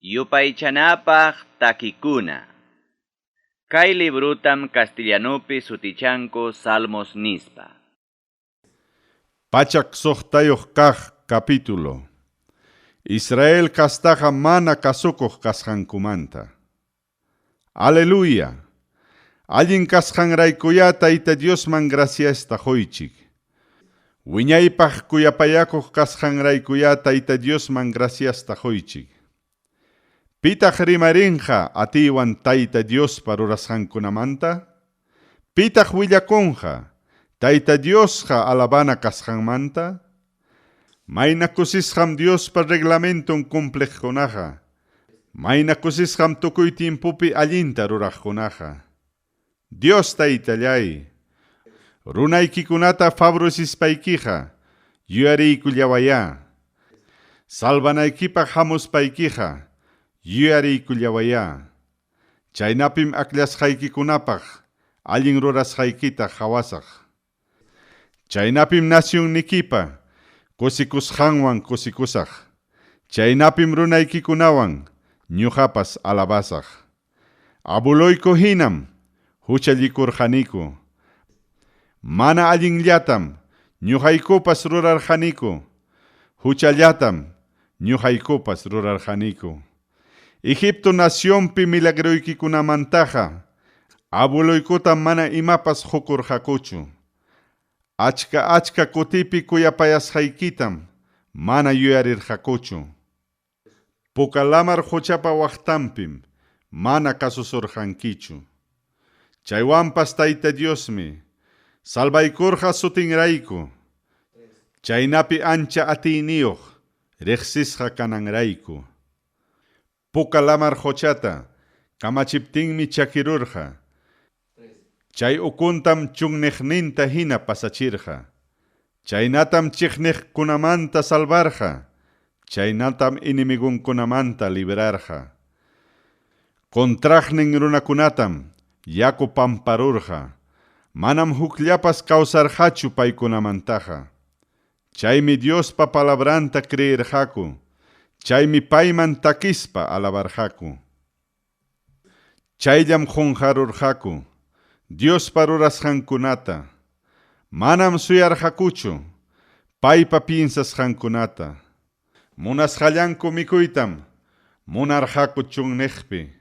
Yupaychanapaq takikuna. Kay librutam castellanopi sutichanku Salmos nispa. Pachak sohtayoh kah capítulo. Israel kastaja mana kasukoh kashankumanta. Aleluya. Allin kashanraykuyata ita Diosman graciasta hoychik. Wiñaypaq kuyapayakoh kashanraykuyata ita Diosman graciasta hoychik. Pitaq rimarinja atiwan tayta Diospa rurasqankunamanta? Pitaq willakunja tayta Diosqa alabana kasqanmanta? Mayna kusisqam Diospa reglamenton cumplejkunaqa. Mayna kusisqam tukuy tiempupi allinta ruraqkunaqa. Dios taytallay, runaykikunata favorecispaykiqa, yuyariykullawaya. Salvanaykipaq hamuspaykiqa, yuyariykullawaya. Chaynapim aklasqaykikunapaq, allin rurasqaykita hawasaq. Chaynapim nacionnikipa, kusikusqanwan kusikusaq. Chaynapim runaykikunawan, ñuqapas alabasaq. Abuluyku hinam, huchallikurqaniku. Mana allinllatam, ñuqaykupas rurarqaniku. Huchallatam, ñuqaykupas rurarqaniku. Egipto nacionpi milagroykikunamantaqa, abuluykutam mana imapas hukurqakuchu. Achka kutipi kuyapayasqaykitam, mana yuyarirqakuchu. Pukalamar huchapa waqtampim, mana kasusurqankichu. Chaywanpas tayta Diosmi, salvaykurqa sutinrayku. Chaynapi ancha atiyniyuq, riqsisqa kananrayku. Pukalamar huchata, kamachiptinmi chakirurqa. Chay ukuntam chunniqninta hina pasachirqa. Chaynatam chiqniqkunamanta salvarqa. Chaynatam inimigunkunamanta librarqa. Kontraqnin runakunatam yaku pamparurqa. Manam hukllapas kawsarqachu paykunamantaqa. Chaymi Diospa palabranta creerqaku. Chaymi payman takispa alabarqaku. Chayllam qunqarurqaku. Diospa rurasqankunata. Manam suyarqakuchu. Paypa piensasqankunata. Munasqallanku mikuytam. Munarqaku chunniqpi.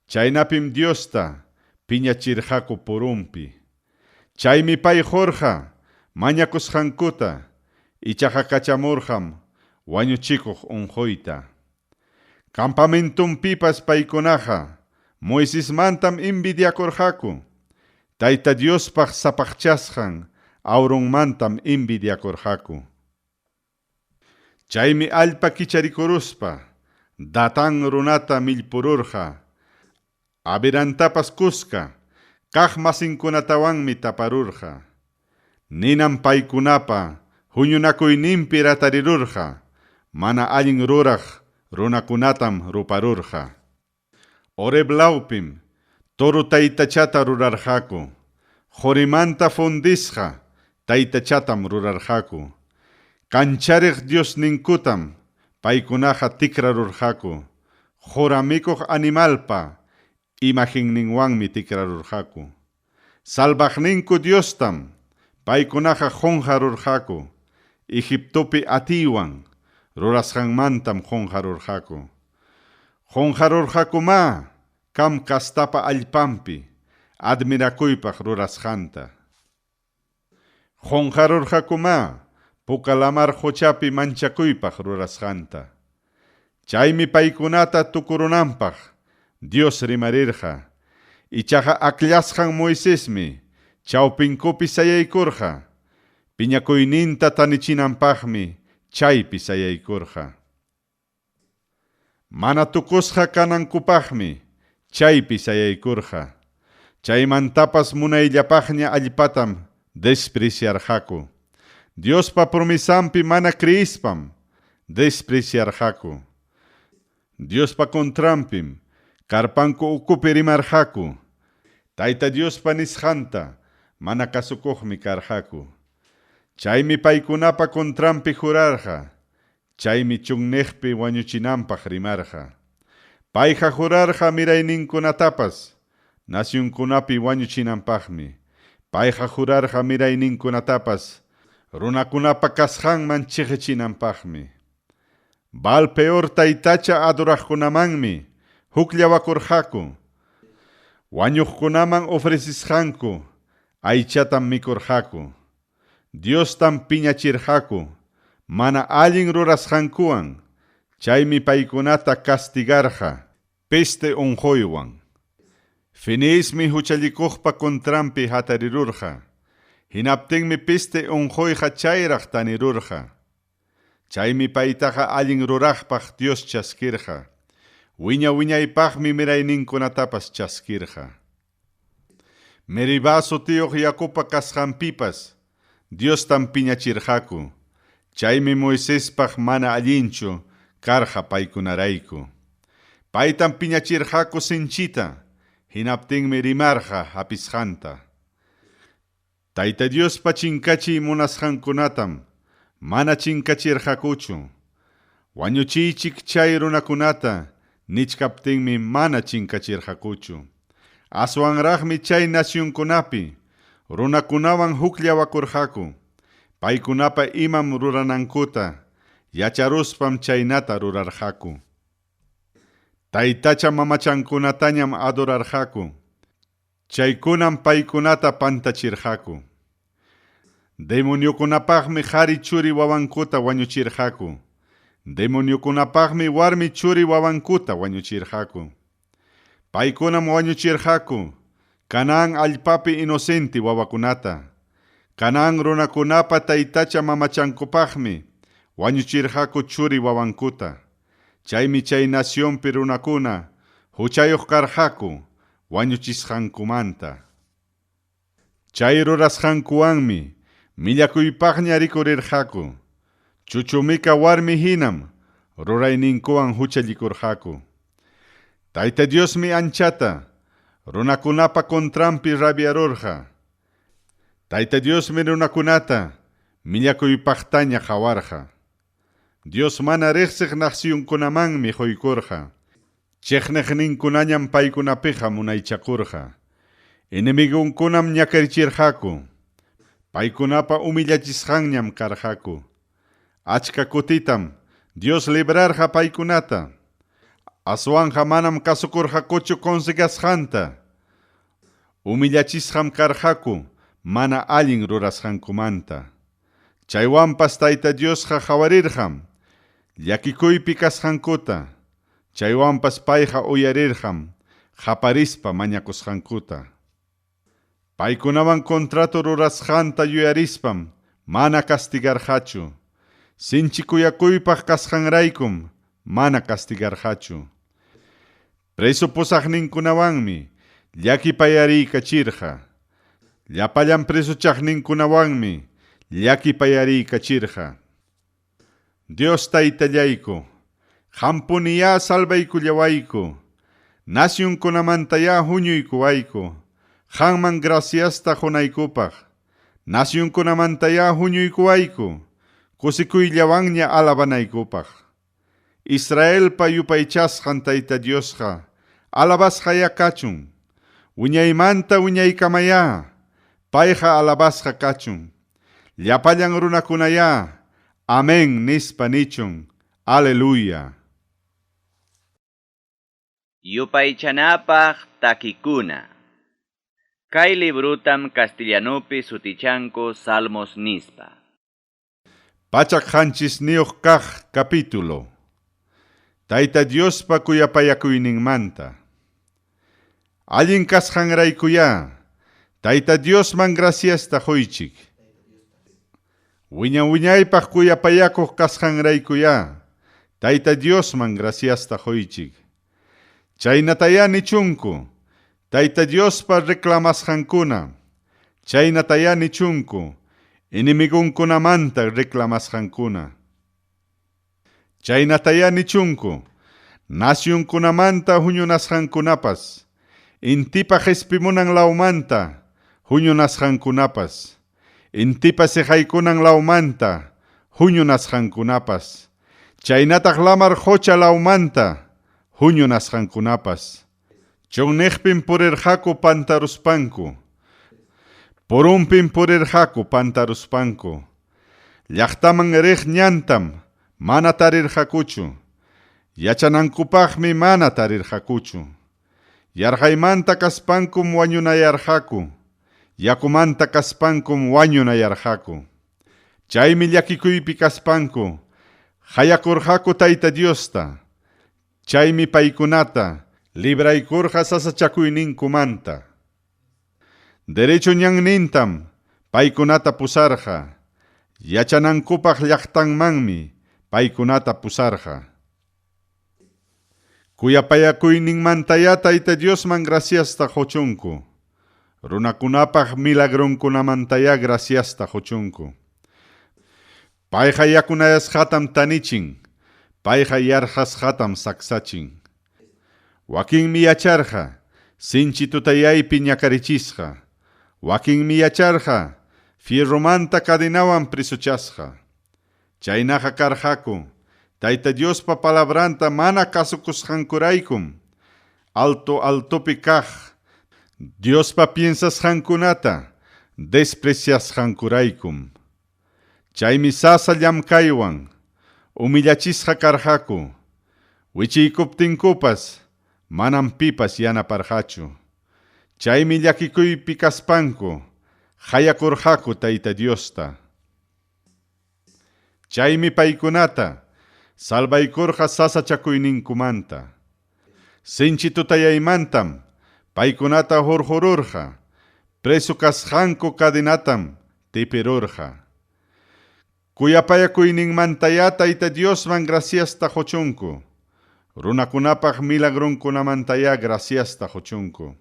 Chaynapim Diosta piñachirqaku purumpi. Chaymi pay jorqa mañakusqankuta. Ichaqa kachamurqam wañuchikuq unquyta. Campamentumpipas paykunaqa Moisesmantam envidiakurqaku. Tayta Diospaq sapaqchasqan aurunmantam envidiakurqaku. Chaymi allpa kicharikuruspa Datan runata millpururqa. Abirantapas kuska kaq masinkunatawanmi taparurqa. Ninan paykunapa huñunakuyninpi ratarirurqa. Mana allin ruraq runakunatam ruparurqa. Oreblawpim toru taytachata rurarqaku. Jorimanta fundisqa taytachatam rurarqaku. Kanchariq Diosninkutam paykunaqa tikrarurqaku. Joramikuq animalpa imaginninwanmi tikrarurqaku. Salvaqninku Diostam paykunaqa qunqarurqaku. Egiptopi atiwan rurasqanmantam qunqarurqaku. Qunqarurqakuma kam kastapa allpampi admirakuypaq rurasqanta. Qunqarurqakuma pukalamar huchapi manchakuypaq rurasqanta. Chaymi paykunata tukurunanpaq Dios rimarirqa. Ichaqa aklasqan Moisesmi chawpinkupi sayaykurqa. Piñakuyninta tanichinanpaqmi chaypi sayaykurqa. Mana tukusqa kanankupaqmi chaypi sayaykurqa. Chaymantapas munayllapaqña allpatam despreciarqaku. Diospa promisampi mana creyispam despreciarqaku. Diospa contrampim karpanku ukupi rimarqaku. Tayta Diospa nisqanta mana kasukuqmi karqaku. Chaymi paykunapa contrampi jurarqa. Chaymi chunniqpi wañuchinanpaq rimarqa. Payqa jurarqa mirayninkunatapas, nacionkunapi wañuchinanpaqmi. Payqa jurarqa mirayninkunatapas, runakunapa kasqanman chiqichinanpaqmi. Valpeor taytacha aduraqkunamanmi hukllawakurqaku. Wañuqkunaman ofrecisqanku, aychatam mikurqaku. Diostam piñachirqaku, mana allin rurasqankuwan, chaymi paykunata castigarqa, peste unquywan. Finismi huchallikuqpa kontrampi hatarirurqa, hinaptinmi peste unquyqa chayraq tanirurqa. Chaymi paytaqa allin ruraqpaq Dios chaskirqa, wiñaypaqmi mirayninkunatapas chaskirqa. Meribaso tiyuq yakupa kasqanpipas, Diostam piñachirqaku, chaymi Moisespaq mana allinchu karqa paykunarayku. Paytam piñachirqaku sinchita, hinaptinmi rimarqa hapisqanta. Tayta Diospa chinkachiy munasqankunatam mana chinkachirqakuchu. Wañuchiychik chay runakunata nichkaptinmi mana chinkachirqakuchu. Aswanraqmi chay nacionkunapi runakunawan hukllawakurqaku. Paykunapa imam ruranankuta yacharuspam chaynata rurarqaku. Taytacha mamachankunatañam adorarqaku. Chaykunam paykunata pantachirqaku. Demoniokunapaqmi qhari churi wawankuta wañuchirqaku. Demoniokunapaqmi warmi churi wawankuta wañuchirqaku. Paykunam wañuchirqaku Canaán allpapi inocente wawakunata. Canaán runakunapa taytacha mamachankupaqmi wañuchirqaku churi wawankuta. Chaymi chay nacionpi runakuna huchayuq karqaku wañuchisqankumanta. Chay rurasqankuwanmi millakuypaqña rikurirqaku. Chuchumika warmi hinam rurayninkuwan huchallikurqaku. Tayta Diosmi anchata runakunapa kontrampi rabiarurqa. Tayta Diosmi runakunata millakuypaqtaña qawarqa. Dios mana riqsiq nacionkunamanmi quykurqa. Chiqniqninkunañam paykunapiqa munaychakurqa. Inimigunkunam ñakarichirqaku. Paykunapa humillachisqanñam karqaku. Achka kutitam Dios librarqa paykunata. Aswanja manam kasukurqakuchu konsegasqanta. Humillachisqam karqaku mana allin rurasqankumanta. Chaywanpas Tayta Diosqa qawarirqam llakikuypi kasqankuta. Chaywanpas payqa uyarirqam qaparispa mañakusqankuta. Paykunawan kontrato rurasqanta yuyarispam mana castigarqachu. Sinchikuyakuypaq kasqanraykum mana castigarqachu. Preso pusaqninkunawanmi llakipayariykachirqa. Llapallan presuchaqninkunawanmi llakipayariykachirqa. Dios Taytallayku, hampuni ya salvaykullawayku. Nacionkunamanta ya huñuykuwayku. Hanman graciasta hunaykupaq. Nacionkunamanta ya huñuykuwayku. Kusikuyllawanña alabanaykupaq. Israelpa yupaychasqan Tayta Diosqa alabasqa kachun. Wiñaymanta wiñaykamaya payqa alabasqa kachun. Llapallan runakunaya amén nispa nichun. Aleluya. Yupaychanapaq takikuna. Kay librutam castellanopi sutichanku Salmos nispa. Pachak hanchisniyuq kaq capítulo. Tayta Diospa kuyapayakuyninmanta. Allin kasqanraykuya, Tayta Diosman graciasta huychik. Wiñaypaq kuyapayakuq kasqanraykuya, Tayta Diosman graciasta huychik. Chaynataya nichunku, Tayta Diospa reclamasqankuna. Chaynataya nichunku, inimigunkunamanta reclamasqankuna. Chaynataya nichunku, nacionkunamanta huñunasqankunapas. Intipa qhispimunan laumanta huñunasqankunapas. Intipa sejaykunan laumanta huñunasqankunapas. Chaynataq lamar hocha laumanta huñu nasqankunapas. Chonneqpin purirqaku pantaruspanku. Porunpin purirqaku pantaruspanku. Llaqtaman riq ñantam mana tarirqakuchu. Yachanankupaqmi mana tarirqakuchu. Yarqaymanta kaspankum wañunayarqaku. Yakumanta kaspankum wañunayarqaku. Chaymi llakikuypi kaspanku. Hayakurqaku Tayta Diosta. Chaymi paykunata libraykurqa sasachakuyninkumanta. Derecho ñannintam paykunata pusarqa. Yachanankupaq llaqtanmanmi paykunata pusarqa. Kuyapayakuyninmantaya Tayta Diosman graciasta huchunku. Runakunapaq milagronkunamantaya graciasta huchunku. Payqa yakunayasqatam tanichin. Payqa yarqasqatam saksachin. Wakinmi yacharqa sinchi tutayaypi ñakarichisqa. Wakinmi yacharqa fierromanta cadenawan prisuchasqa. Chaynaqa karqaku Tayta Diospa palabranta mana kasukusqankuraykum. Altopi kaq Diospa piensasqankunata despreciasqankuraykum. Chaymi sasa llamkaywan humillachisqa karqaku. Wichiykuptinkupas manam pipas yanaparqachu. Chaymi llakikuypi kaspanku. Hayakurqaku Tayta Diosta. Chaymi paykunata salvaykurqa sasachakuyninkumanta. Sinchi tutayaymantam paykunata hurhururqa. Preso kasqanku cadenatam tipirurqa. Kuyapayakuyninmantaya Tayta Diosman graciasta huchunku. Runakunapaq milagronkunamantaya graciasta huchunku.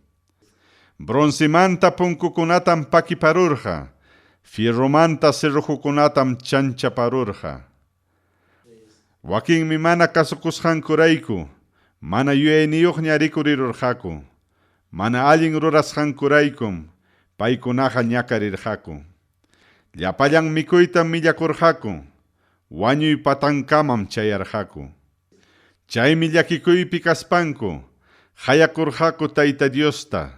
Bronzimanta punkukunatam pakiparurqa. Fierromanta cerrojukunatam chanchaparurqa. Wakinmi mana kasukusqankurayku. Mana yuyayniyuqña rikurirurqaku. Mana allin rurasqankuraykum. Paykunaqa ñakarirqaku. Llapallan mikuytam millakurqaku. Wañuy patankamam chayarqaku. Chaymi llakikuypi kaspanku. Hayakurqaku Tayta Diosta.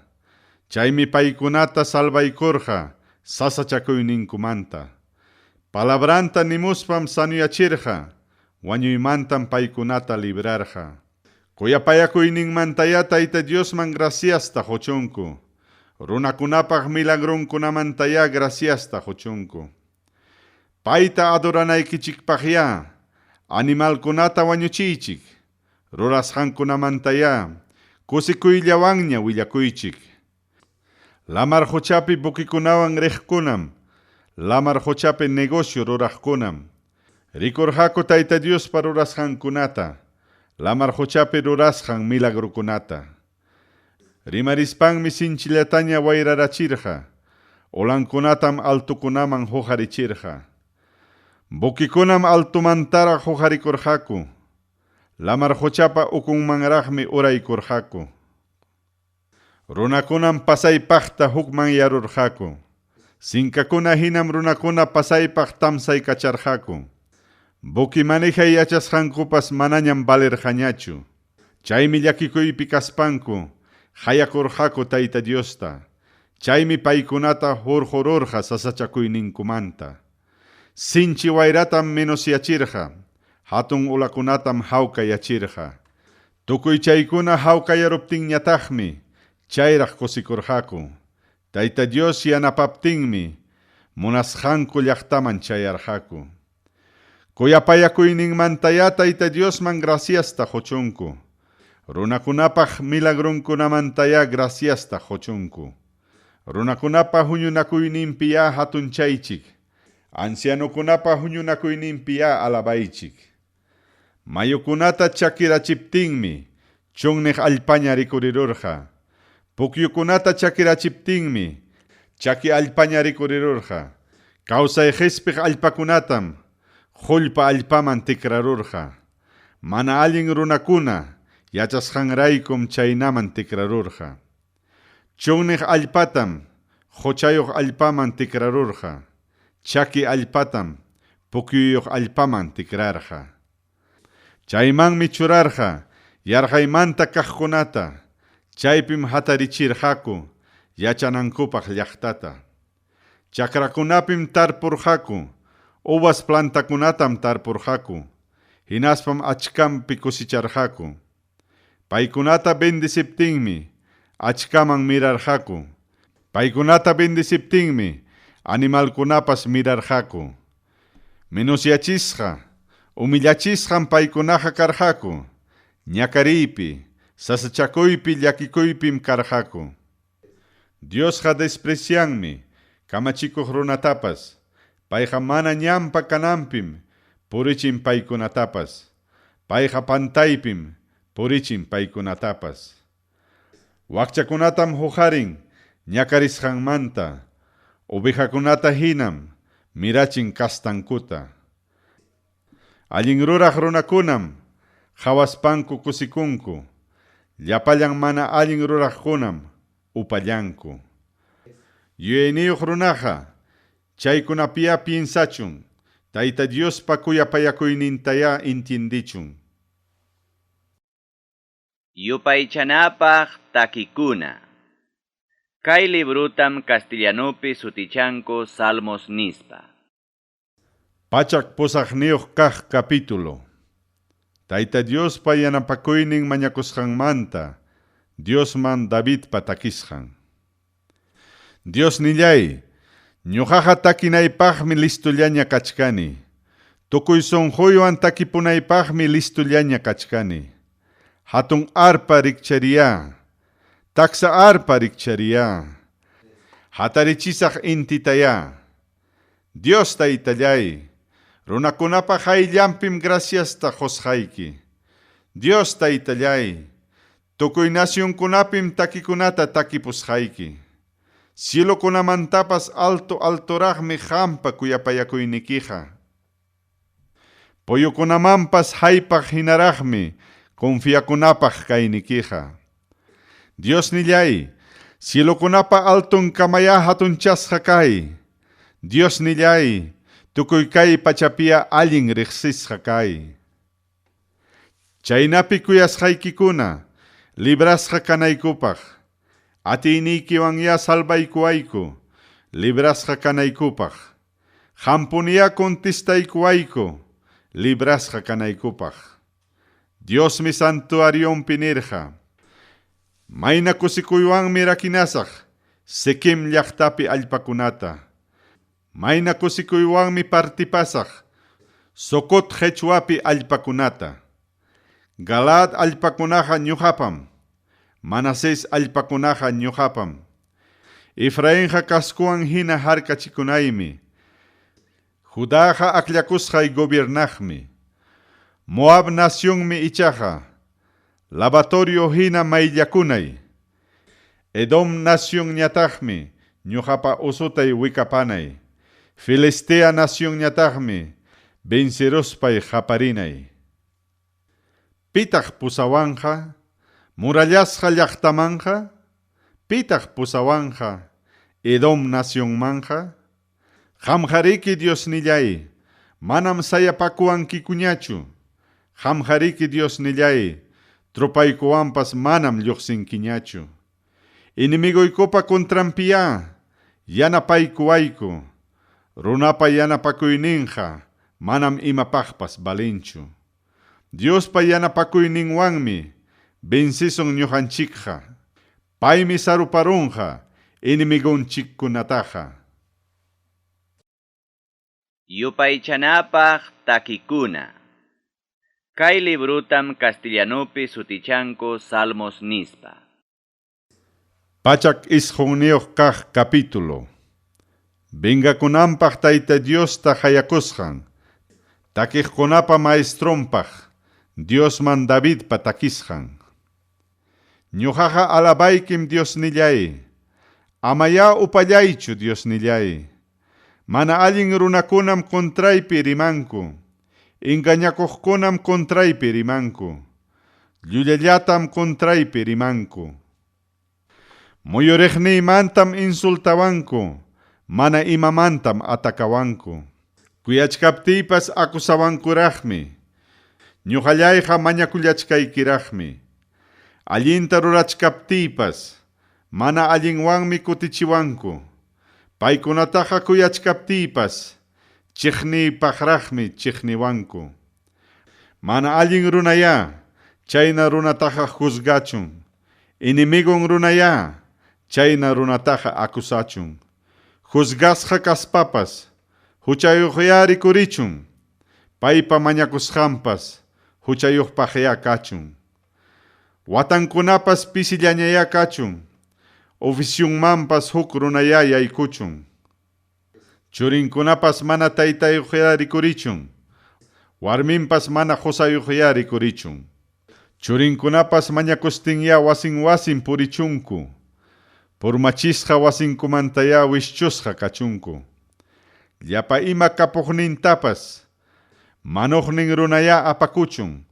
Chaymi paykunata salvaykurqa sasachakuyninkumanta. Palabranta nimuspam sanuyachirqa. Wañuymantam paykunata librarqa. Kuyapayakuyninmantaya Tayta Diosman graciasta huchunku. Runakunapaq milagronkunamantaya graciasta huchunku. Payta adoranaykichikpaqya animalkunata wañuchiychik. Rurasqankunamantaya kusikuyllawanña willakuychik. Lamar huchapi bukikunawan riqkunam. Lamar huchapi negocio ruraqkunam. Rikurqaku Tayta Diospa rurasqankunata. Lamar huchapi rurasqan milagrukunata. Rimarispanmi sinchillataña wayrarachirqa. Olankunatam altukunaman hujarichirqa. Bukikunam altumantara hujarikurqaku. Lamar huchapa ukunmanraqmi uraykurqaku. Runakunam pasaypaqta hukman yarurqaku. Sinkakuna hinam runakuna pasaypaq tamsaykacharqaku. Buki manijay yachasqankupas manañam valerqañachu. Chaymi llakikuypi kaspanku. Hayakurqaku Tayta Diosta. Chaymi paykunata hurhururqa sasachakuyninkumanta. Sinchi wayratam menosiyachirqa. Hatun ulakunatam hawkayachirqa. Tukuy chaykuna hawkayaruptinñataqmi chayraq kusikurqaku. Tayta Dios yanapaptinmi munasqanku llaqtaman chayarqaku. Kuyapayakuyninmantaya Tayta Diosman graciasta huchunku. Runakunapaq milagronkunamantaya graciasta huchunku. Runakunapaq huñunakuyninpiya hatunchaychik. Ancianukunapaq huñunakuyninpiya alabaychik. Mayukunata chakirachiptinmi chunniq allpaña rikurirurqa. Pukyukunata chakirachiptinmi chaki allpaña rikurirurqa. Kawsay hispiq allpakunatam qullpa allpaman tikrarurqa. Mana allin runakuna yachasqanraykum chaynaman tikrarurqa. Chunniq allpatam huchayuq allpaman tikrarurqa. Chaki allpatam pukyuyuq allpaman tikrarqa. Chaymanmi churarqa Yarhaymanta kaqkunata, chaypim hatarichirqaku, yachanankupaq llaqtata. Chakrakunapim tarpurqaku, uvas plantakunatam tarpurqaku, hinaspam achkampi kusicharqaku. Paykunata bendisiptinmi, achkaman mirarqaku. Paykunata bendisiptinmi, animalkunapas mirarqaku. Menusyachisqa, humillachisqan paykunaqa karqaku. Ñakariypi, sasachakuypi llakikuypim karqaku. Diosqa desprecianmi, kamachikuq runatapas, payqa mana ñampa kananpim, purichin paykunatapas, payqa pantaypim, purichin paykunatapas. Wakchakunatam huqarin, ñakarisqanmanta, ovejakunata hinam, mirachin kastankuta. Allin ruraq runakunam, hawaspanku kusikunku, llapallan mana allin ruraqkunam, upallanku. Yuyayniyuq runaqa, chaykunapiya piensachun, Tayta Diospa kuyapayakuynintaya intiendichun. Yupaychanapaq takikuna. Kay librutam castellanopi sutichanku Salmos nispa. Pachak posaqniyuq kaq capítulo. Tayta Diospa yanapakuynin mañakusqanmanta, Diosman Davidpa takisqan. Dios nillay, ñuqaqa takinaypaqmi listullaña kachkani. Tukuy sonjuywan takipunaypaqmi listullaña kachkani. Hatun arpa rikchariya, taksa arpa rikchariya, hatarichisaq intitaya. Dios taytallay, runakunapa hayllanpim graciasta qosqayki. Dios taytallay, tukuy nacionkunapim takikunata takipusqayki. Cielokunamantapas altoraqmi qampa kuyapayakuynikiqa. Poyukunamanpas haypaq hinaraqmi confiakunapaq kaynikiqa. Dios nillay, cielokunapa altun kamaya hatunchasqa kay. Dios nillay, tukuy kay pachapiya allin riqsisqa kay. Chaynapi kuyasqaykikuna, librasqa kanaykupaq. Atiynikiwan ya salvaykuwayku, librasqa kanaykupaq. Hampuniya contestaykuwayku, librasqa kanaykupaq. Dios mi santuariompi nirqa. Mayna kusikuywanmi rakinasaq, Sekem llaqtapi allpakunata. Mayna kusikuywanmi partipasaq, Sokot Qechwapi allpakunata. Galaad allpakunaqa ñuqapam, Manases allpakunaqa ñuqapam. Efrainqa kaskuwan hina harkachikunaymi. Judaqa aklakusqay gobiernaqmi. Moab nacionmi ichaqa, lavatorio hina mayllakunay. Edom nación ñataqmi, ñuqapa usutay wikapanay. Filistea nación ñataqmi, vencerospay qaparinay. Pitaq pusawanja, murallasqa llaqtamanja, pitaq pusawanja, Edom nación manja. Qamjariki Dios nillay, manam sayapakuankikuñachu. Qamjariki Dios nillay, tropaykuwanpas manam lluqsinkiñachu. Inimiguykupa contrampiya, yanapaykuwayku. Runapa yanapakuyninqa, manam imapaqpas balinchu. Diospa yanapakuyninwanmi, vencison ñuqanchikqa. Paymi saruparunqa, inimigunchikkunataqa. Yupaychanapaq takikuna. Kay librutam castellanopi sutichanku Salmos nispa. Pachak isqunniyoq kaq capítulo. Vengakunanpaq Tayta Diosta hayakusqan. Takiqkunapa maestronpaq, Diosman Davidpa takisqan. Ñuqaqa alabaykim Dios nillay. Amaya upallaychu Dios nillay. Mana allin runakunam kontraypi rimanku. Engañakuqkunam kontraypi rimanku. Llullallatam kontraypi rimanku. Muyuriqniymantam insultawanku. Mana imamantam atakawanku. Kuyachkaptiypas akusawankuraqmi. ñuqallayqa mañakullachkaykiraqmi. Allinta rurachkaptiypas, mana allinwanmi kutichiwanku. Paykunataqa kuyachkaptiypas, chiqniypaqraqmi chiqniwanku. Mana allin runaya, chayna runataqa juzgachun. Inimigun runaya, chayna runataqa akusachun. Juzgasqa kaspapas, huchayuqya rikurichun. Paypa mañakusqanpas, huchayuqpaqya kachun. Watankunapas pisillañaya kachun. Ofisyunmanpas huk runaya yaykuchun. Churinkunapas mana taytayuqya rikurichun. Warminpas mana qusayuqya rikurichun. Churinkunapas mañakustinya wasin purichunku. Purmachisqa wasinkumantaya wischusqa kachunku. Llapa ima kapuqnintapas, manuqnin runaya apakuchun.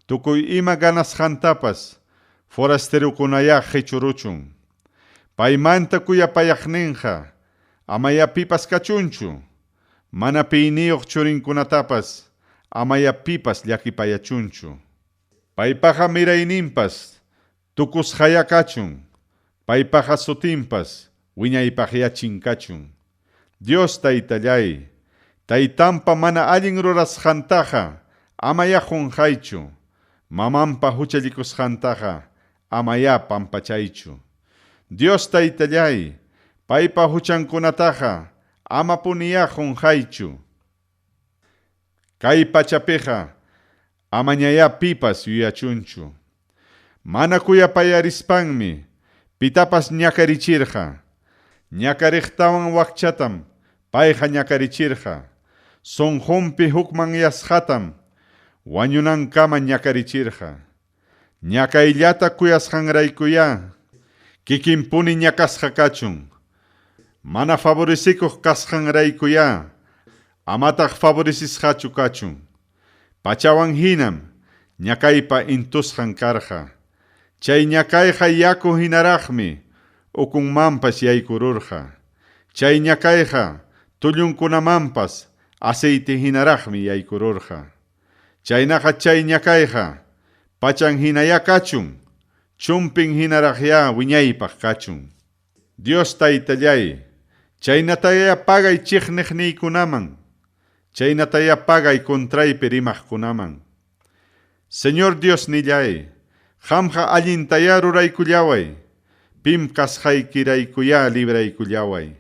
Tukuy ima ganasqantapas, forasterukunaya qhichuruchun. Paymanta kuyapayaqninqa, amayapipas kachunchu. Mana piyniyuq churinkunatapas, amayapipas llakipayachunchu. Paypaqa mirayninpas, tukusqaya kachun. Paypaqa sutinpas, wiñaypaqya chinkachun. Dios Taytallay, taytanpa mana allin rurasqantaqa, amaya qunqaychu. Mamanpa huchallikusqantaqa, amaya pampachaychu. Dios Taytallay, paypa huchankunataqa, ama puniya qunqaychu. Kay pachapiqa, amañaya pipas yuyachunchu. Mana kuyapayarispanmi, pitapas ñakarichirqa. Ñakariqtawan wakchatam, payqa ñakarichirqa. Sonjumpi hukman yasqatam, wañunankama ñakarichirqa. Ñakayllata kuyasqanraykuya, kikinpuni ñakasqa kachun. Mana favorisikuq kasqanraykuya, amataq favorisisqachu kachun. Pachawan hinam, ñakaypa intusqan karqa. Chay ñakayqa yaku hinaraqmi, ukunmanpas yaykururqa. Chay ñakayqa, tullunkunamanpas, aceite hinaraqmi yaykururqa. Chaynaqa chay ñakayqa, pachan hinaya kachun, chumpin hinaraqya wiñaypaq kachun. Dios Taytallay, chaynataya pagay chiqniqniykunaman, chaynataya pagay contraypi rimaqkunaman. Señor Dios nillay, qamqa allintaya ruraykullaway, pim kasqaykiraykuya libraykullaway.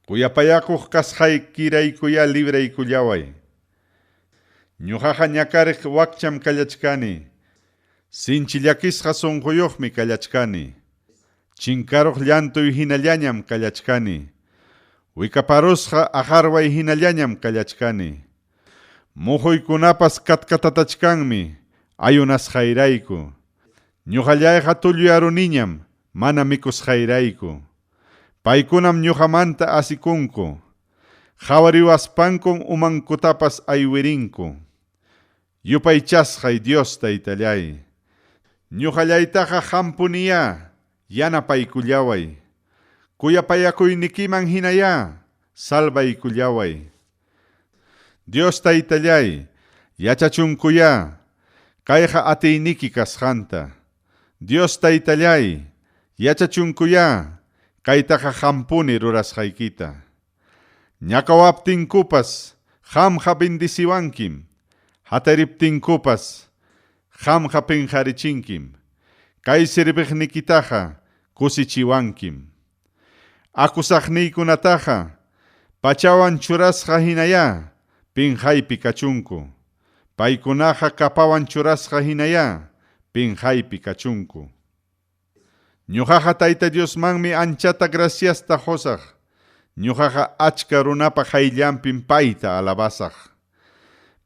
Kuyapayakuq kasqaykiraykuya libraykullaway. Ñuqaqa ñakariq wakcham kallachkani, sinchillakisqa sunquyuqmi kallachkani. Chinkaruq llantuy hinallañam kallachkani. Wikaparusqa aqarway hinallañam kallachkani. Muhuykunapas katkatatachkanmi, ayunasqayrayku. Ñuqallayqa tulluyaruniñam, mana mikusqayrayku. Paykunam ñuqamanta asikunku. Qhawariwaspankun umankutapas aywirinku. Yupaychasqay Dios Taytallay. Ñuqallaytaqa qampuniya, yanapaykullaway. Kuyapayakuynikiman hinaya, salvaykullaway. Dios Taytallay, yachachunkuya, kayqa atiyniki kasqanta. Dios Taytallay, yachachunkuya, kaytaqa qampuni rurasqaykita. Ñakawaptinkupas, qamqa bendisiwankim. Hatariptinkupas, qamqa pinqarichinkim. Kay sirviqnikitaqa kusichiwankim. Akusaqniykunataqa, pachawan churasqa hinaya, pinqaypi kachunku. Paykunaqa kapawan churasqa hinaya, pinqaypi kachunku. Ñuqaqa Tayta Diosmanmi anchata graciasta qusaq. Ñuqaqa achka runapa qayllanpim payta alabasaq.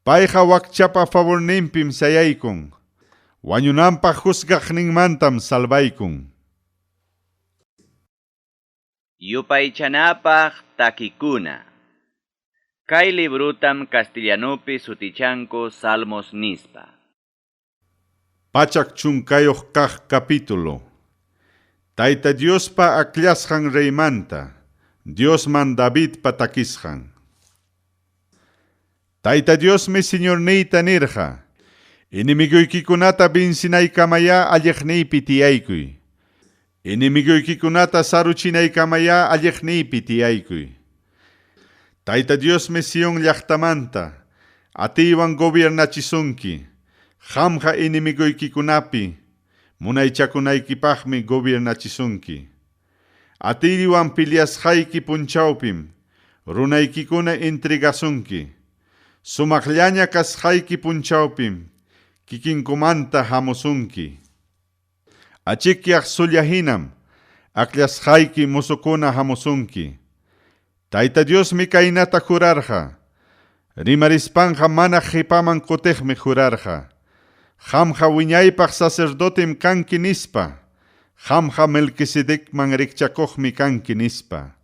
Payqa wakchapa favorninpim sayaykun. Wañunanpaq juzgaqninmantam salvaykun. Yupaychanapaq takikuna. Kay librutam castellanupi sutichanku Salmos nispa. Pachak chunkayuq kaq capítulo. Tayta Diospa aklasqan reymanta, Diosman David patakisqan. Tayta Diosmi Señor niyta nirqa, Inimiguykikunata binsinaykamaya alliqniypi tiyaykuy. Inimiguykikunata saruchinaykamaya alliqniypi tiyaykuy. Tayta Diosmi Sion llaqtamanta, atiwan gobiernachisunki, qamqa inimiguykikunapi, munaychakunaykipaqmi gobiernachisunki. Atiriwan piliasqayki punchawpim, runaykikuna entregasunki. Sumaqllaña kasqayki punchawpim, kikinkumanta hamusunki. Achikyaq sullahinam, aklasqayki musukuna hamusunki. Tayta Diosmi kaynata jurarqa, rimarispanqa mana qipaman kutiqmi jurarqa. Qamqa wiñaypaq sacerdotem kanki nispa, qamqa Melquisedecman rikchakuqmi kanki nispa.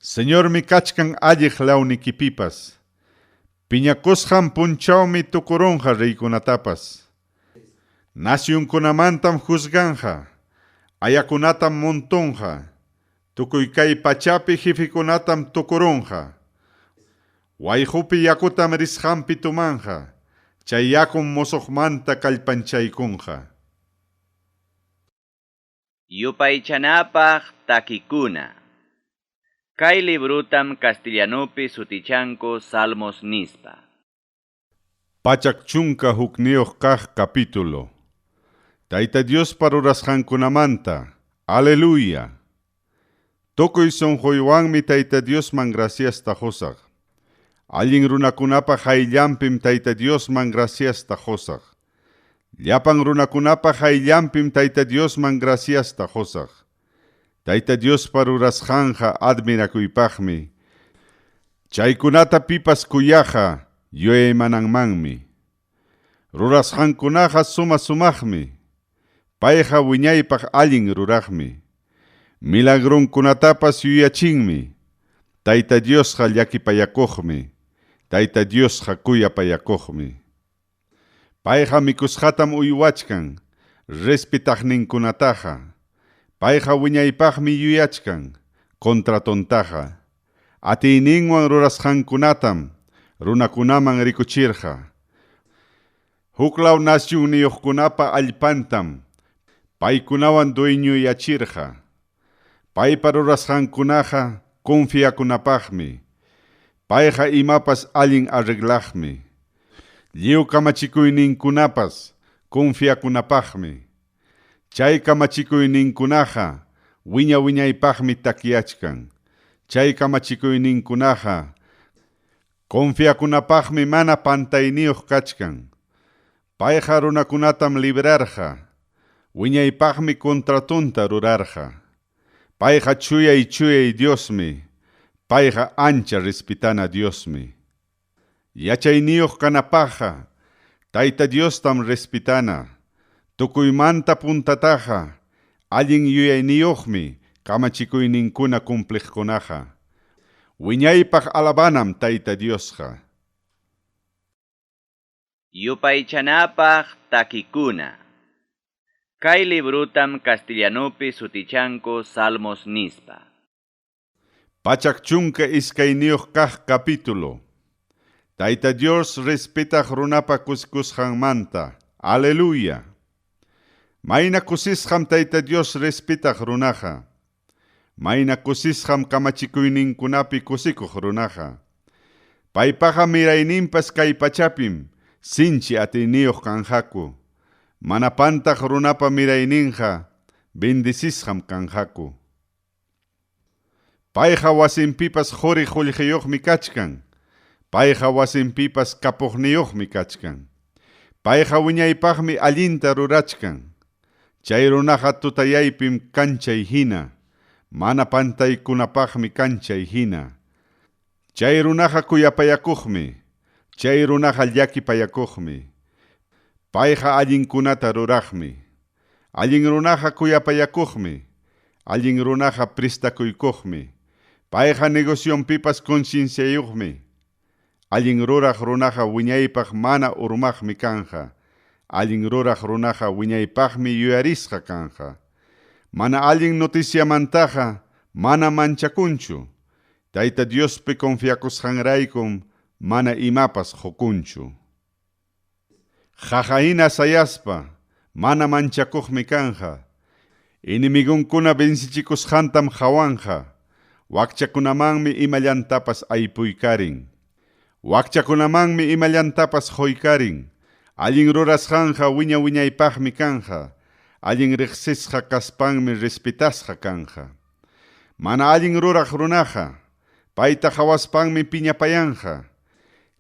Señormi kachkan alliq lawnikipipas, piñakusqan punchawmi tukurunqa reykunatapas. Nacionkunamantam juzganqa, ayakunatam montunqa, tukuy kay pachapi jefikunatam tukurunqa. Wayhupi yakutam risqanpi tumanqa, chay yakun musuqmanta kallpanchaykunqa. Yupaychanapaq takikuna. Kay librutam castellanupi sutichanku Salmos nispa. Pachak chunka hukniyuq kaq capítulo. Tayta Dios parurasqankunamanta. Aleluya. Tukuy sunquywanmi Tayta Diosman graciasta qusaq. Allin runakunapa hayllanpim Tayta Diosman graciasta qusaq. Llapan runakunapa hayllanpim Tayta Diosman graciasta qusaq. Tayta Dios parurasqanqa admirakuypaqmi. Chaykunata pipas kuyaqa yueymananmanmi. Rurasqankunaqa sumaqmi. Payqa wiñaypaq allin ruraqmi. Milagrunkunatapas yuyachinmi. Tayta Diosqa llakipayakuqmi. Tayta Diosqa kuyapayakuqmi. Payqa mikusqatam uywachkan, respetaqninkunataqa. Payqa wiñaypaqmi yuyachkan, kontratontaqa. Atiyninwan rurasqankunatam, runakunaman rikuchirqa. Huklaw nasyunniyuqkunapa allpantam, paykunawan dueñuyachirqa. Paypa rurasqankunaqa confiakunapaqmi. Payqa imapas allin arreglaqmi. Lliw kamachikuyninkunapas confiakunapaqmi. Chay kamachikuyninkunaqa wiñaypaqmi takiachkan. Chay kamachikuyninkunaqa confiakunapaqmi mana pantayniyuq kachkan. Payqa runakunatam librarqa. Wiñaypaqmi kontratunta rurarqa. Payqa chuyay Diosmi. Payqa ancha respetana Diosmi. Yachayniyuq kanapaqqa Tayta Diostam respetana. Tukuymanta puntataqa allin yuyayniyuqmi kamachikuyninkuna cumpliqkunaqa. Wiñaypaq alabanam Tayta Diosqa. Yupaychanapaq takikuna. Kay librutam castellanupi sutichanku Salmos nispa. Pachak chunka iskayniyuq kaq capítulo. Tayta Dios respetaq runapa kuskusqanmanta. Aleluya. Mayna kusisqam Tayta Dios respetaq runaqa. Mayna kusisqam kamachikuyninkunapi kusikuq runaqa. Paypaqa mirayninpas kay pachapim sinchi atiyniyuq kanqaku. Manapantaq runapa mirayninqa bendisisqam kanqaku. Payqa wasinpipas quri qullqiyuqmi kachkan. Payqa wasinpipas kapuqniyuqmi kachkan. Payqa wiñaypaqmi allinta rurachkan. Chay runaqa tutayaypim kanchay hina. Mana pantaykunapaqmi kanchay hina. Chay runaqa kuyapayakuqmi. Chay runaqa llakipayakuqmi. Payqa allinkunata ruraqmi. Allin runaqa kuyapayakuqmi. Allin runaqa pristakuykuqmi. Payqa negocianpipas concienciayuqmi. Allin ruraq runaqa wiñaypaq mana urmaqmi kanqa. Allin ruraq runaqa wiñaypaqmi yuyarisqa kanqa. Mana allin noticiamantaqa mana manchakunchu. Tayta Diospi confiakusqanraykum mana imapas hukunchu. Jajaina sayaspa, mana manchakuqmi kanja. Inimigonkuna vencichikusqantam hawanja. Wakchakunamanmi imallantapas aypuykarin. Wakchakunamanmi imallantapas hoykarin. Allin rurasqanja wiñaypaqmi kanja. Allin riqsisqa kaspanmi respetasqa kanja. Mana allin ruraq runaqa, payta hawaspanmi piñapayanja.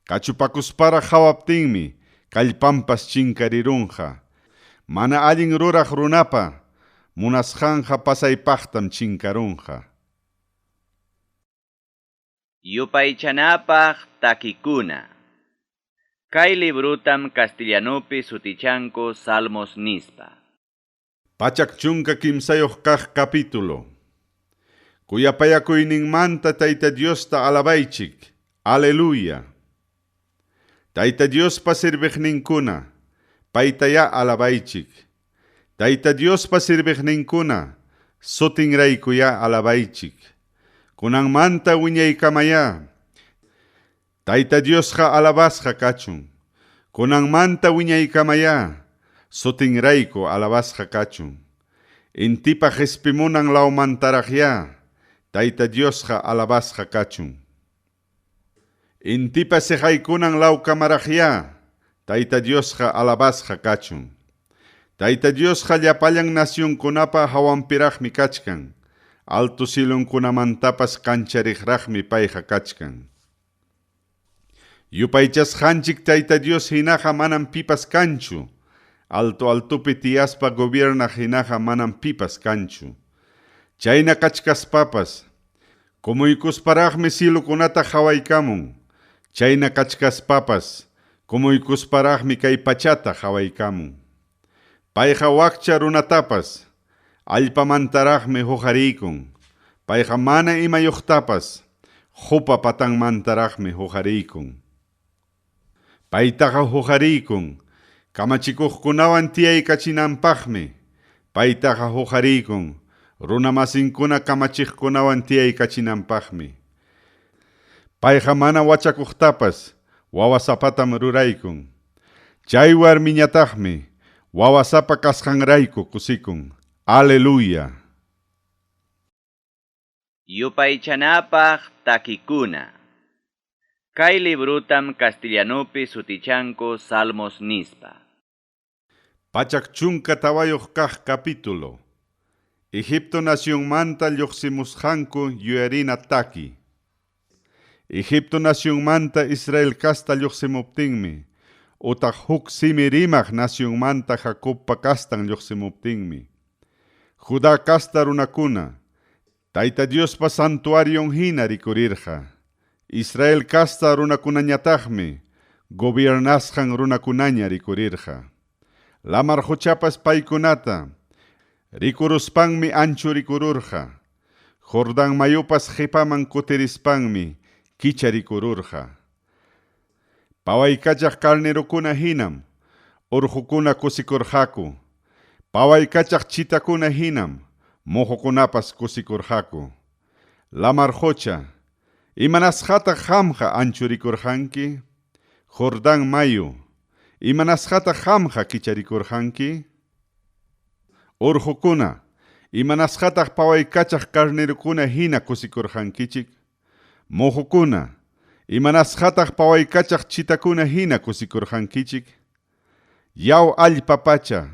Kachupakuspara hawaptinmi, kallpampas chinkarirunja. Mana allin ruraq runapa, munasqanja pasaypaqtam chinkarunja. Yupaychanapaq takikuna. Kay librutam castellanopi sutichanko Salmos nispa. Pachak chunka kimsayoq kaq capítulo. Kuyapayakuyninmanta Tayta Diosta alabaychik. Aleluya. Tayta Diospa sirviqninkuna, paytaya alabaychik. Tayta Diospa sirviqninkuna, sutinraykuya alabaychik. Kunanmanta wiñaykamaya, Tayta Diosqa alabasqa kachun. Kunanmanta wiñaykamaya, sutinrayku alabasqa kachun. Intipa hispimunan laumantaraqya, Tayta Diosqa alabasqa kachun. Intipa sejaykunan laukamaraqya, Tayta Diosqa alabasqa kachun. Tayta Diosqa llapallan nacionkunapa hawampiraqmi kachkan. Alto silunkunamantapas kanchariqraqmi payqa kachkan. Yupaychasqanchik Tayta Dios hinaqa manam pipas kanchu. Altupi tiyaspa gobierna hinaqa manam pipas kanchu. Chayna kachkaspapas, kumuykusparaqmi silukunata hawaykamun. Chayna kachkaspapas, kumuykusparaqmi kay pachata hawaykamun. Payqa wakcha runatapas, allpamantaraqmi huqarikun. Payqa mana imayuqtapas, hupa patanmantaraqmi huqarikun. Paytaqa huqarikun, kamachikuqkunawan tiyaykachinanpaqmi. Paytaqa huqarikun, runamasinkuna kamachiqkunawan tiyaykachinanpaqmi. Payqa mana wachakuqtapas, wawasapatam ruraykun. Chay warmiñataqmi, wawasapa kasqanrayku kusikun. Aleluya. Yupaychanapaq takikuna. Kay librutam castellanopi sutichanko Salmos nispa. Pachak chunka tawayoq kaq capítulo. Egipto nacionmanta lluqsimusqanku yuyarina taki. Egipto nacionmanta Israel kasta lluqsimuptinmi, utaq huk simirimaq nacionmanta Jacobpa kastan lluqsimuptinmi. Judá kasta runakuna, Tayta Diospa santuarion hina rikurirqa. Israel kasta runakunañataqmi, gobiernasqan runakunaña rikurirqa. Lamar huchapas paykunata, rikuruspanmi anchu rikururqa. Jordan mayupas qipaman kutirispanmi, kicha rikururqa. Pawaykachaq karnerukuna hinam, urjukuna kusikurqaku. Pawaykachaq chitakuna hinam, mojokunapas kusikurqaku. Lamar hucha, imanasqataq qamqa anchu rikurqanki? Jordan mayu, imanasqataq qamqa kicha rikurqanki? Urjukuna, imanasqataq pawaykachaq karnerukuna hina kusikurqankichik? Mojukuna, imanasqataq pawaykachaq chitakuna hina kusikurqankichik? Yaw allpapacha,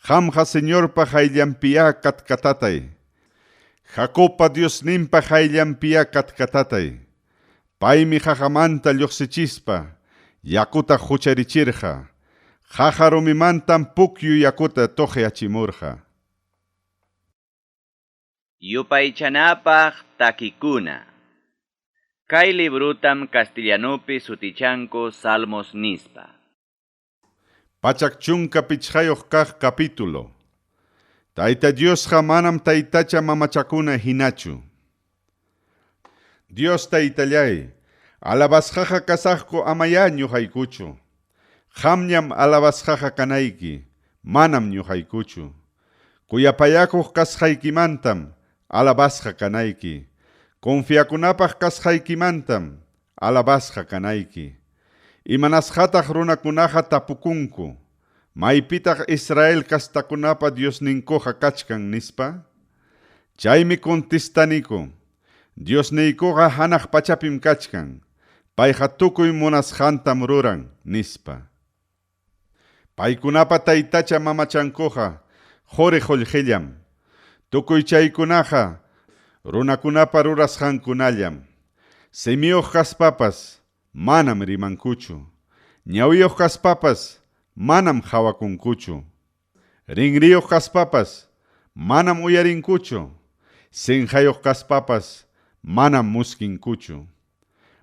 qamqa Señorpa hayllanpiya katkatatay. Jacobpa Diosninpa hayllanpiya katkatatay. Paymi jajamanta lluqsichispa, yakuta hucharichirqa. Jajarumimantan pukyu yakuta toqyachimurqa. Yupaychanapaq takikuna. Kay librutam castellanopi sutichanko Salmos nispa. Pachak chunka pichqayoq kaq capítulo. Tayta Diosqa manam taytacha mamachakuna hinachu. Dios taytallay, alabasqaqa kasaqku amaya ñuqaykuchu. Qamñam alabasqaqa kanayki, manam ñuqaykuchu. Kuyapayakuq kasqaykimantam alabasqa kanayki. Confiakunapaq kasqaykimantam alabasqa kanayki. Imanasqataq runakunaqa tapukunku. maypitaq Israel castakunapa Dios ninkoja kachkan nispa? Chaymi contestaniku, Dios niykoja hanaq pachapim kachkan, payqa tukuy munasqantam ruran nispa. Paykunapa taytacha mamachankoja jori qullqillam, tukuy chaykunaqa runakunapa rurasqankunallam. Semiyuq kaspapas manam rimankuchu, ñawiyuq kaspapas manam hawakunkuchu, rinriyuq kaspapas manam uyarinkuchu, sinjayuq kaspapas manam muskinkuchu,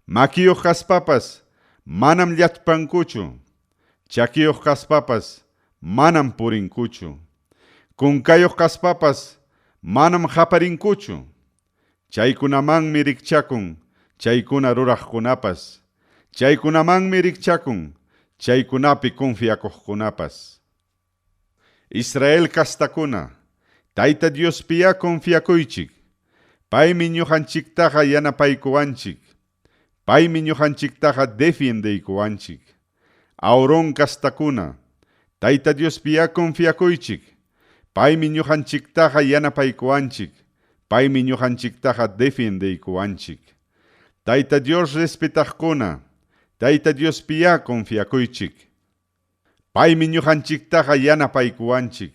makiyuq kaspapas manam llachpankuchu, chakiyuq kaspapas manam purinkuchu, kunkayuq kaspapas manam haparinkuchu. Chaykunamanmi rikchakun chaykuna ruraqkunapas, chaykunamanmi rikchakun chaykunapi confiakuqkunapas. Israel kastakuna, Tayta Diospiya confiakuychik, paymi ñuqanchiktaqa yanapaykuwanchik, paymi ñuqanchiktaqa defendiykuwanchik. Auron kastakuna, Tayta Diospiya confiakuychik, paymi ñuqanchiktaqa yanapaykuwanchik, paymi ñuqanchiktaqa defendiykuwanchik. Tayta Dios respetaqkuna, Tayta Diospiya confiakuychik, paymi ñuqanchiktaqa yanapaykuwanchik,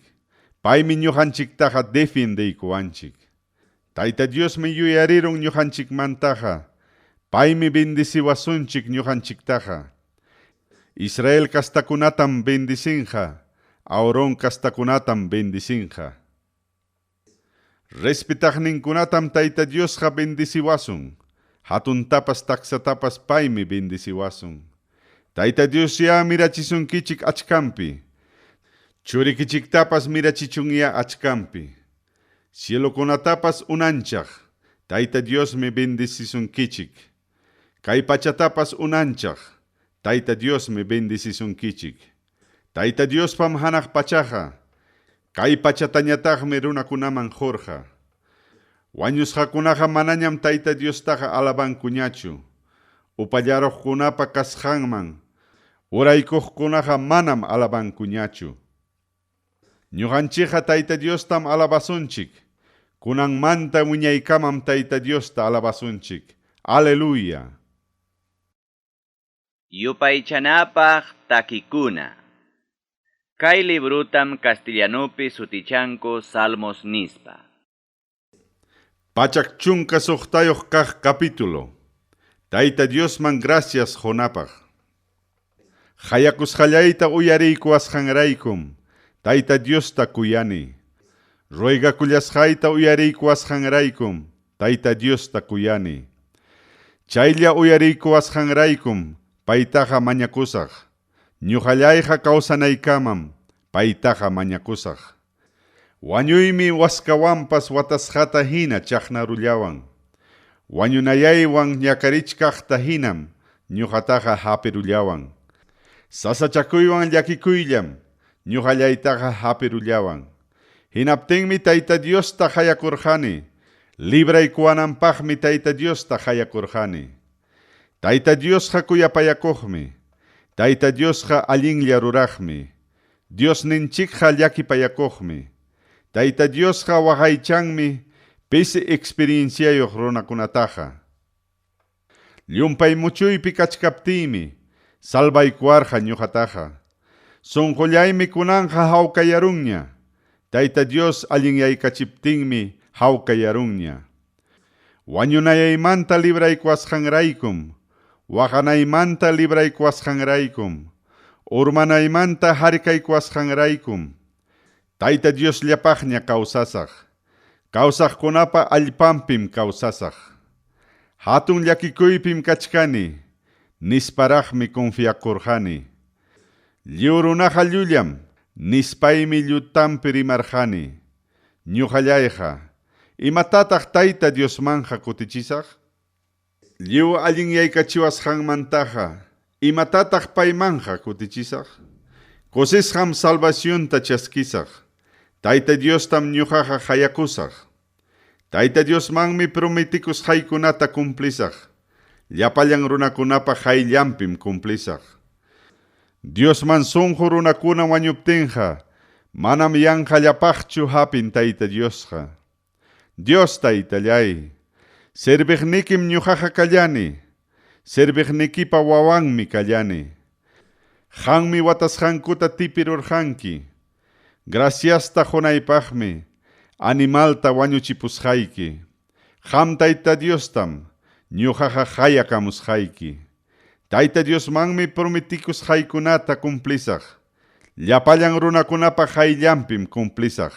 paymi ñuqanchiktaqa defendiykuwanchik. Tayta Diosmi yuyarirun ñuqanchikmantaqa, paymi bendisiwasunchik ñuqanchiktaqa. Israel castakunatam bendisinqa, Auron castakunatam bendisinqa. Respetaqninkunatam Tayta Diosqa bendisiwasun, hatuntapas taksatapas paymi bendisiwasun. Tayta Dios ya mirachisunkichik achkampi, churikichiktapas mirachichunya achkampi. Cielokunatapas unanchaq, Tayta Diosmi bendisisunkichik. Kay pachatapas unanchaq, Tayta Diosmi bendisisunkichik. Tayta Diospam hanaq pachaqa, kay pachatañataqmi runakunaman jorqa. Wañusqakunaqa manañam Tayta Diostaqa alabankuñachu. Upallaruqkunapa kasqanman, uraykuqkunaqa manam alabankuñachu. Ñuqanchikqa Tayta Diostam alabasunchik, kunanmanta wiñaykamam Tayta Diosta alabasunchik. Aleluya. Yupaychanapaq takikuna. Kay librutam castellanupi sutichanku Salmos nispa. Pachak chunka suqtayuq kaq capítulo. Tayta Diosman gracias honapaq. Hayakusqallayta uyariykuwasqanraykum, Tayta Diosta kuyani. Ruegakullasqayta uyariykuwasqanraykum, Tayta Diosta kuyani. Chaylla uyariykuwasqanraykum, paytaqa mañakusaq. Ñuqallayqa kawsanaykamam, paytaqa mañakusaq. Wañuymi waskawanpas watasqata hina chaqnarullawan. Wañunayaywan ñakarichkaqta hinam, ñuqataqa hapirullawan. Sasachakuywan llakikuyllam, ñuqallaytaqa hapirullawan. Hinaptinmi Tayta Diosta hayakurqani, libraykuwananpaqmi Tayta Diosta hayakurqani. Tayta Diosqa kuyapayakuqmi, Tayta Diosqa allinlla ruraqmi, Dios ninchikqa llakipayakuqmi, Tayta Diosqa waqaychanmi, pisi experienciayuq runakunataqa. Llumpay muchuypi kachkaptiymi, salvaykuwarqa ñuqataqa. Sunqullaymi kunanqa hawkallarunña, Tayta Dios allinyaykachiptinmi hawkallarunña. Wañunayaymanta libraykuwasqanraykum, waqanaymanta libraykuwasqanraykum, urmanaymanta harikaykuwasqanraykum, Tayta Diosllapaqña kawsasaq, kawsaqkunapa allpampim kawsasaq. Hatun llakikuypim kachkani, nisparaqmi confiakurqani. Lliwrunaqa llullam, nispaymi llutampi rimarqani. Ñuqallayqa, imatataq Tayta Diosmanqa kutichisaq? Lliw allinyaykachiwasqanmantaqa, imatataq paymanqa kutichisaq? Kusisqam salvacionta chaskisaq. Tayta Diostam ñuqaqa hayakusaq. Tayta Diosmanmi prometikusqaykunata cumplisaq. Llapallan runakunapa hayllanpim cumplisaq. Dios man sunqu runakuna wañuptinqa, manam yanqallapaqchu hapin Tayta Diosqa. Dios Taytallay, serviqnikim ñuqaqa kallani, serviqnikipa wawanmi kallani. Qanmi watasqankuta tipirurqanki, graciasta qunaypaqmi, animalta wañuchipusqayki. Qam Tayta Diostam, ñuqaqa qayakamusqayki. Tayta Diosmanmi prometikusqaykunata cumplisaq, llapallan runakunapa qayllanpim cumplisaq.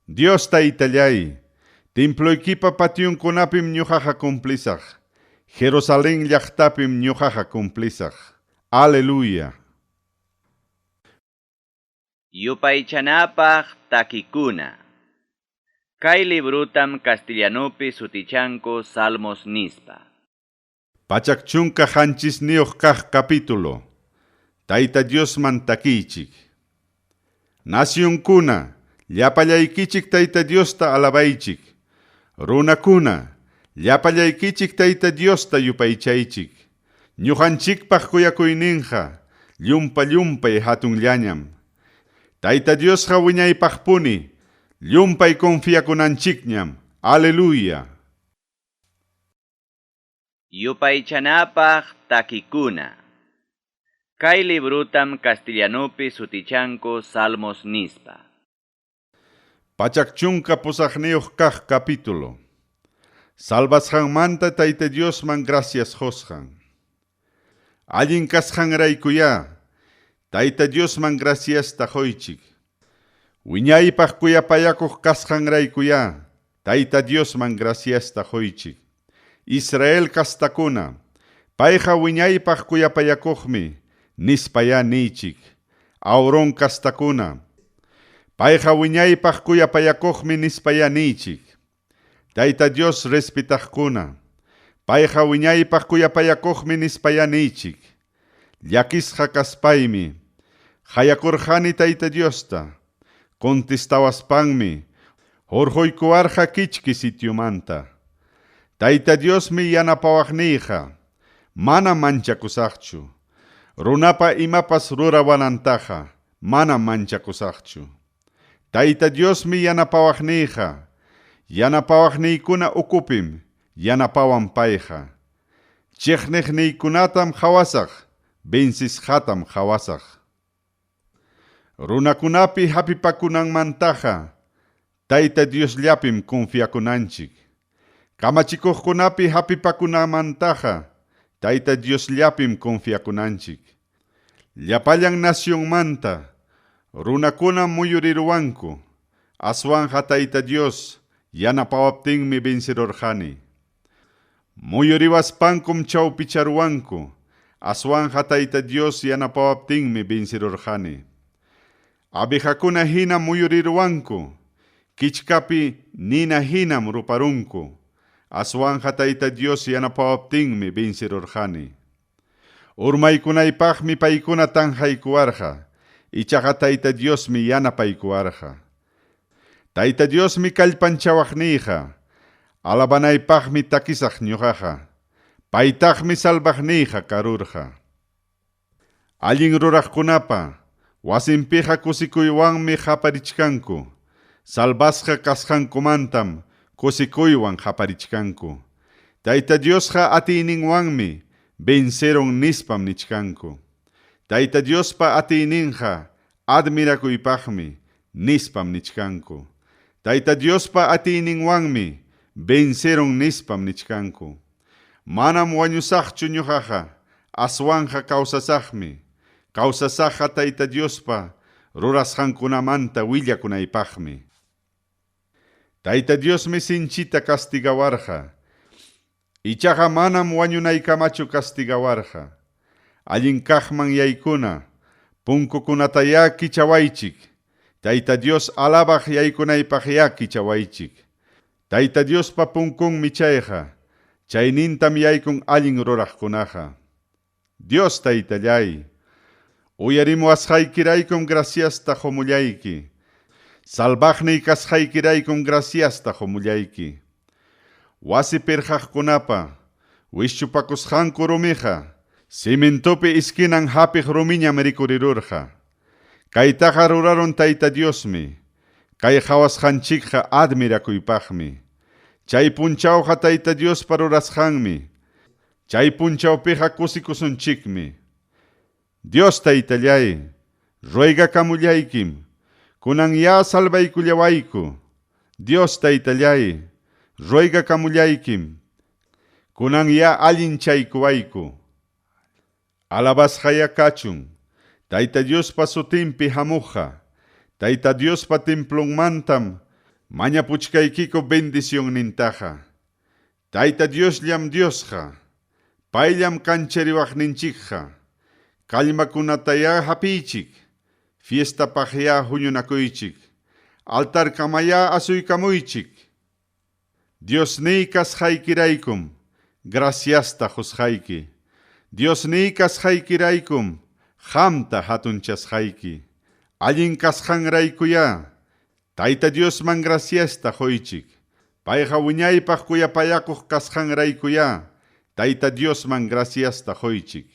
Dios Taytallay, temploykipa patiunkunapim ñuqaqa cumplisaq, Jerusalén llaqtapim ñuqaqa cumplisaq. Aleluya. Yupaychanapaq takikuna. Kay librutam castellanopi sutichanko Salmos nispa. Pachakchunka hanchisniyuq kaq capítulo. Tayta Diosman takichik. Nacionkuna, llapallaykichik Tayta Diosta alabaychik. Runakuna, llapallaykichik Tayta Diosta yupaychaychik. Ñuqanchikpaq kuyakuyninqa, llumpay hatunllañam. Tayta Diosqa wiñaypaqpuni, llumpay confiakunanchikñam. Aleluya. Yupaychanapaq takikuna. Kay librutam castellanopi sutichanko Salmos nispa. Pachakchunka pusaqniyuq kaq capítulo. Salvasqanmanta Tayta Diosman gracias hosqan. Allin kasqanraykuya, Tayta Diosman graciasta qoychik. Wiñaypaq kuyapayakuq kasqanraykuya, Tayta Diosman graciasta qoychik. Israel kastakuna, payqa wiñaypaq kuyapayakuqmi, nispaya niychik. Auron kastakuna, payqa wiñaypaq kuyapayakuqmi nispaya niychik. Tayta Dios respetaqkuna, payqa wiñaypaq kuyapayakuqmi nispaya niychik. Llakisqa kaspaymi, hayakurqani Tayta Diosta, contestawaspanmi, hurquykuwarqa kichki sitiumanta. Tayta Diosmi yanapawaqniyqa, mana manchakusaqchu. Runapa imapas rurawanantaqa, mana manchakusaqchu. Tayta Diosmi yanapawaqniyqa, yanapawaqniykuna ukupim, yanapawan payqa. Chiqniqniykunatam qhawasaq, vencisqatam qhawasaq. Runakunapi hapipakunanmantaqa, Tayta Diosllapim confiakunanchik. Kamachikuqkunapi hapipakunamantaqa, Tayta Diosllapim confiakunanchik. Llapallan nacionmanta, runakuna muyurirwanku, aswanja Tayta Dios, yanapawaptinmi vencerorqani. Muyuriwaspankum chawpicharwanku, aswanja Tayta Dios yanapawaptinmi vencerorqani. Abejakuna hina muyurirwanku, kichkapi nina hinam ruparunku, aswanja Tayta Dios yanapawaptinmi vencerorqani. Urmaykunaypaqmi paykuna tanqaykuwarqa, ichaqa Tayta Diosmi yanapaykuwarqa. Tayta Diosmi kallpanchawaqniyqa, alabanaypaqmi takisaq ñuqaqa, paytaqmi salvaqniyqa karurqa. Allin ruraqkunapa, wasinpiqa kusikuywanmi qaparichkanku, salvasqa kasqankumantam kusikuywan qaparichkanku. Tayta Diosqa atiyninwanmi venceron nispam nichkanku. Tayta Diospa atiyninqa admirakuypaqmi nispam nichkanku. Tayta Diospa atiyninwanmi venceron nispam nichkanku. Manam wañusaqchu ñuqaqa, aswanja kawsasaqmi. Kawsasaqa Tayta Diospa rurasqankunamanta willakunaypaqmi. Tayta Diosmi sinchita castigawarqa, ichaqa manam wañunaykamachu castigawarqa. Allin kaqman yaykuna, punkukunata ya kichawaychik. Tayta Dios alabaq yaykunaypaq ya kichawaychik. Tayta Diospa punkunmi chayqa, chaynintam yaykun allin ruraqkunaqa. Dios Taytallay, uyarimuasqaykiraykum graciasta qumullayki. Salvaqniy kasqaykiraykum graciasta qumullayki. Wasi pirqaqkunapa, wischupakusqanku rumiqa, Cimentopi iskinan hapik rumiña merikurirurja. Kaytaqa ruraron Tayta Diosmi. Kay hawasqanchikqa admirakuypaqmi. Chay punchawqa Tayta Diospa rurasqanmi. Chay punchawpiqa kusikusunchikmi. Dios Taytallay, ruegakamullaikim. Kunan ya salvaykullawayku. Dios Taytallay, ruegakamullaikim. Kunan ya allinchaykuwayku. Alabasqaya kachun. Tayta Diospa sutinpi hamuqa. Tayta Diospa templonmantam mañapuchkaykiku bendición nintaqa. Tayta Diosllam Diosqa. Payllam kanchariwaqninchikqa. Kallmakunataya hapiychik. Fiestapaqya huñunakuychik. Altarkamaya asuykamuychik. Diosniy kasqaykiraykum. Graciasta husqayki. Diosniy kasqaykiraykum. Qamta hatunchasqayki. Allin kasqanraykuya. Tayta Diosman graciasta quychik. Payqa wiñaypaq kuyapayakuq kasqanraykuya. Tayta Diosman graciasta quychik.